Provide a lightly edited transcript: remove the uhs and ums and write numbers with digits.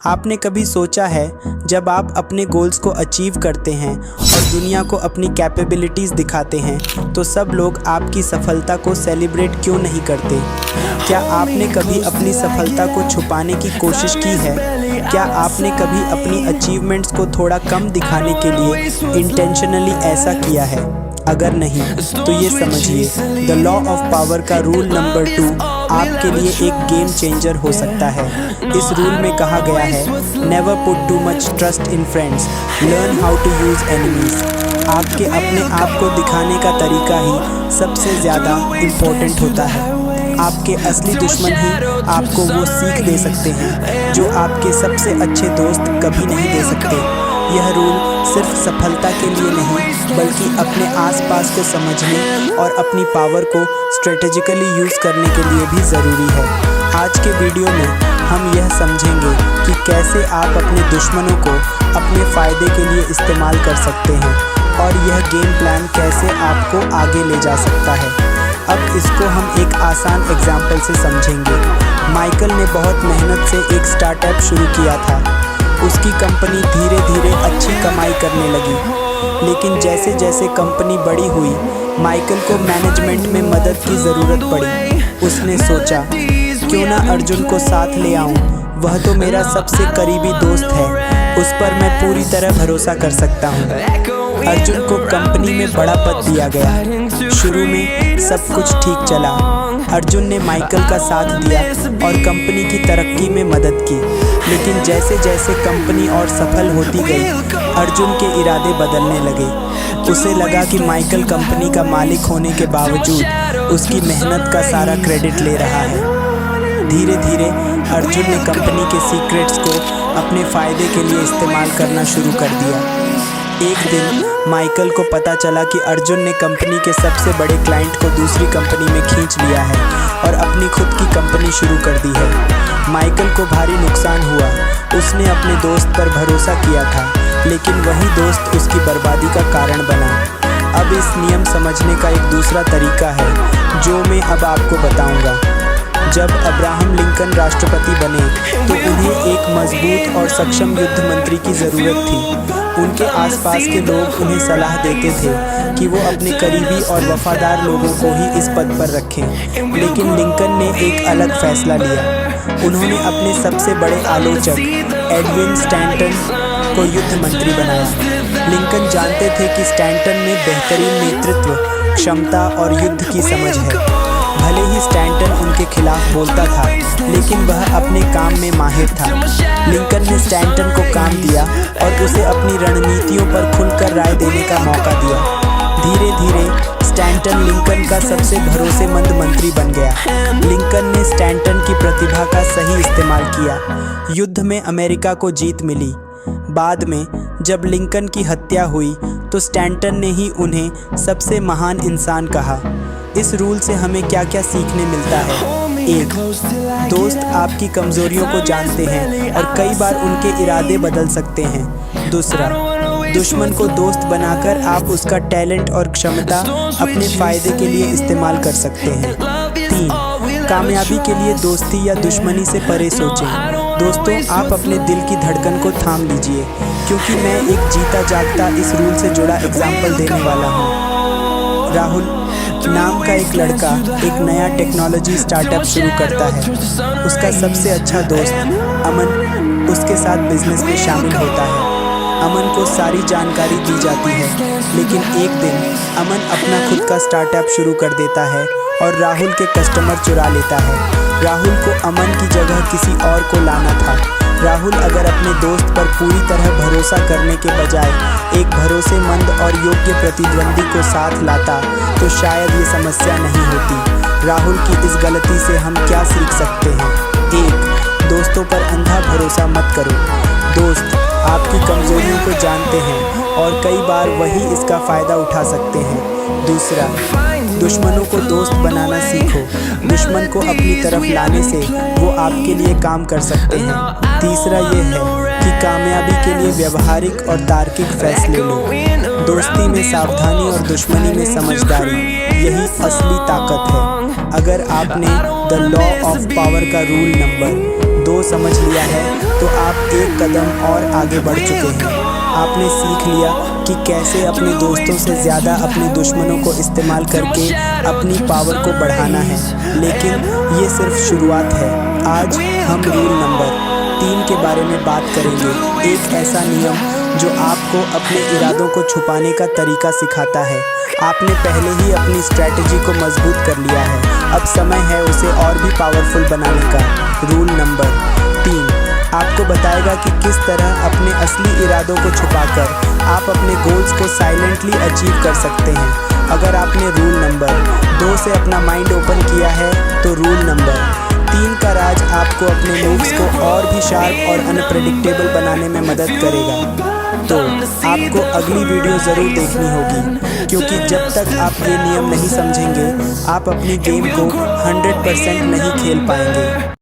आपने कभी सोचा है जब आप अपने गोल्स को अचीव करते हैं और दुनिया को अपनी कैपेबिलिटीज़ दिखाते हैं तो सब लोग आपकी सफलता को सेलिब्रेट क्यों नहीं करते? क्या आपने कभी अपनी सफलता को छुपाने की कोशिश की है? क्या आपने कभी अपनी अचीवमेंट्स को थोड़ा कम दिखाने के लिए इंटेंशनली ऐसा किया है? अगर नहीं तो ये समझिए, द लॉ ऑफ पावर का रूल नंबर 2 आपके लिए एक गेम चेंजर हो सकता है। इस रूल में कहा गया है, never put too much trust in friends, learn how to use enemies. आपके अपने आप को दिखाने का तरीका ही सबसे ज़्यादा इम्पोर्टेंट होता है। आपके असली दुश्मन ही आपको वो सीख दे सकते हैं जो आपके सबसे अच्छे दोस्त कभी नहीं दे सकते। यह रूल सिर्फ सफलता के लिए नहीं बल्कि अपने आसपास को समझने और अपनी पावर को स्ट्रेटेजिकली यूज़ करने के लिए भी ज़रूरी है। आज के वीडियो में हम यह समझेंगे कि कैसे आप अपने दुश्मनों को अपने फ़ायदे के लिए इस्तेमाल कर सकते हैं और यह गेम प्लान कैसे आपको आगे ले जा सकता है। अब इसको हम एक आसान एग्जाम्पल से समझेंगे। माइकल ने बहुत मेहनत से एक स्टार्टअप शुरू किया था। उसकी कंपनी धीरे धीरे अच्छी कमाई करने लगी, लेकिन जैसे जैसे कंपनी बड़ी हुई माइकल को मैनेजमेंट में मदद की ज़रूरत पड़ी। उसने सोचा, क्यों ना अर्जुन को साथ ले आऊं, वह तो मेरा सबसे करीबी दोस्त है, उस पर मैं पूरी तरह भरोसा कर सकता हूं। अर्जुन को कंपनी में बड़ा पद दिया गया। शुरू में सब कुछ ठीक चला। अर्जुन ने माइकल का साथ दिया और कंपनी की तरक्की में मदद की, लेकिन जैसे जैसे कंपनी और सफल होती गई अर्जुन के इरादे बदलने लगे। उसे लगा कि माइकल कंपनी का मालिक होने के बावजूद उसकी मेहनत का सारा क्रेडिट ले रहा है। धीरे धीरे अर्जुन ने कंपनी के सीक्रेट्स को अपने फ़ायदे के लिए इस्तेमाल करना शुरू कर दिया। एक दिन माइकल को पता चला कि अर्जुन ने कंपनी के सबसे बड़े क्लाइंट को दूसरी कंपनी में खींच लिया है और अपनी खुद की कंपनी शुरू कर दी है। माइकल को भारी नुकसान हुआ। उसने अपने दोस्त पर भरोसा किया था, लेकिन वही दोस्त उसकी बर्बादी का कारण बना। अब इस नियम समझने का एक दूसरा तरीका है जो मैं अब आपको बताऊंगा। जब अब्राहम लिंकन राष्ट्रपति बने तो उन्हें एक मजबूत और सक्षम युद्ध मंत्री की ज़रूरत थी। उनके आसपास के लोग उन्हें सलाह देते थे कि वो अपने करीबी और वफादार लोगों को ही इस पद पर रखें, लेकिन लिंकन ने एक अलग फैसला लिया। उन्होंने अपने सबसे बड़े आलोचक एडविन स्टैंटन को युद्ध मंत्री बनाया। लिंकन जानते थे कि स्टैंटन में बेहतरीन नेतृत्व क्षमता और युद्ध की समझ है। भले ही स्टैंटन उनके खिलाफ बोलता था, लेकिन वह अपने काम में माहिर था। लिंकन ने स्टैंटन को काम दिया और उसे अपनी रणनीतियों पर खुलकर राय देने का मौका दिया। धीरे धीरे स्टैंटन लिंकन का सबसे भरोसेमंद मंत्री बन गया। लिंकन ने स्टैंटन की प्रतिभा का सही इस्तेमाल किया। युद्ध में अमेरिका को जीत मिली। बाद में जब लिंकन की हत्या हुई तो स्टैंटन ने ही उन्हें सबसे महान इंसान कहा। इस रूल से हमें क्या क्या सीखने मिलता है? 1. दोस्त आपकी कमज़ोरियों को जानते हैं और कई बार उनके इरादे बदल सकते हैं। 2. दुश्मन को दोस्त बनाकर आप उसका टैलेंट और क्षमता अपने फ़ायदे के लिए इस्तेमाल कर सकते हैं। 3. कामयाबी के लिए दोस्ती या दुश्मनी से परे सोचें। दोस्तों, आप अपने दिल की धड़कन को थाम लीजिए, क्योंकि मैं एक जीता जागता इस रूल से जुड़ा एग्जाम्पल देने वाला हूँ। राहुल नाम का एक लड़का एक नया टेक्नोलॉजी स्टार्टअप शुरू करता है। उसका सबसे अच्छा दोस्त अमन उसके साथ बिजनेस में शामिल होता है। अमन को सारी जानकारी दी जाती है, लेकिन एक दिन अमन अपना खुद का स्टार्टअप शुरू कर देता है और राहुल के कस्टमर चुरा लेता है। राहुल को अमन की जगह किसी और को लाना था। राहुल अगर अपने दोस्त पर पूरी तरह भरोसा करने के बजाय एक भरोसेमंद और योग्य प्रतिद्वंदी को साथ लाता तो शायद ये समस्या नहीं होती। राहुल की इस गलती से हम क्या सीख सकते हैं? 1. दोस्तों पर अंधा भरोसा मत करो। दोस्त आपकी कमजोरियों को जानते हैं और कई बार वही इसका फ़ायदा उठा सकते हैं। 2. दुश्मनों को दोस्त बनाना सीखो। दुश्मन को अपनी तरफ लाने से वो आपके लिए काम कर सकते हैं। 3. ये है कि कामयाबी के लिए व्यवहारिक और तार्किक फैसले लो। दोस्ती में सावधानी और दुश्मनी में समझदारी, यही असली ताकत है। अगर आपने द लॉ ऑफ पावर का रूल नंबर 2 2 समझ लिया है तो आप एक कदम और आगे बढ़ चुके हैं। आपने सीख लिया कि कैसे अपने दोस्तों से ज़्यादा अपने दुश्मनों को इस्तेमाल करके अपनी पावर को बढ़ाना है, लेकिन ये सिर्फ शुरुआत है। आज हम रूल नंबर 3 के बारे में बात करेंगे, एक ऐसा नियम जो आपको अपने इरादों को छुपाने का तरीका सिखाता है। आपने पहले ही अपनी स्ट्रैटेजी को मजबूत कर लिया है, अब समय है उसे और भी पावरफुल बनाने का। रूल नंबर 3 आपको बताएगा कि किस तरह अपने असली इरादों को छुपाकर आप अपने गोल्स को साइलेंटली अचीव कर सकते हैं। अगर आपने रूल नंबर 2 से अपना माइंड ओपन किया है तो रूल नंबर 3 का राज आपको अपने मूव्स को और भी शार्प और अनप्रेडिक्टेबल बनाने में मदद करेगा। तो आपको अगली वीडियो ज़रूर देखनी होगी, क्योंकि जब तक आप ये नियम नहीं समझेंगे आप अपनी गेम को 100% नहीं खेल पाएंगे।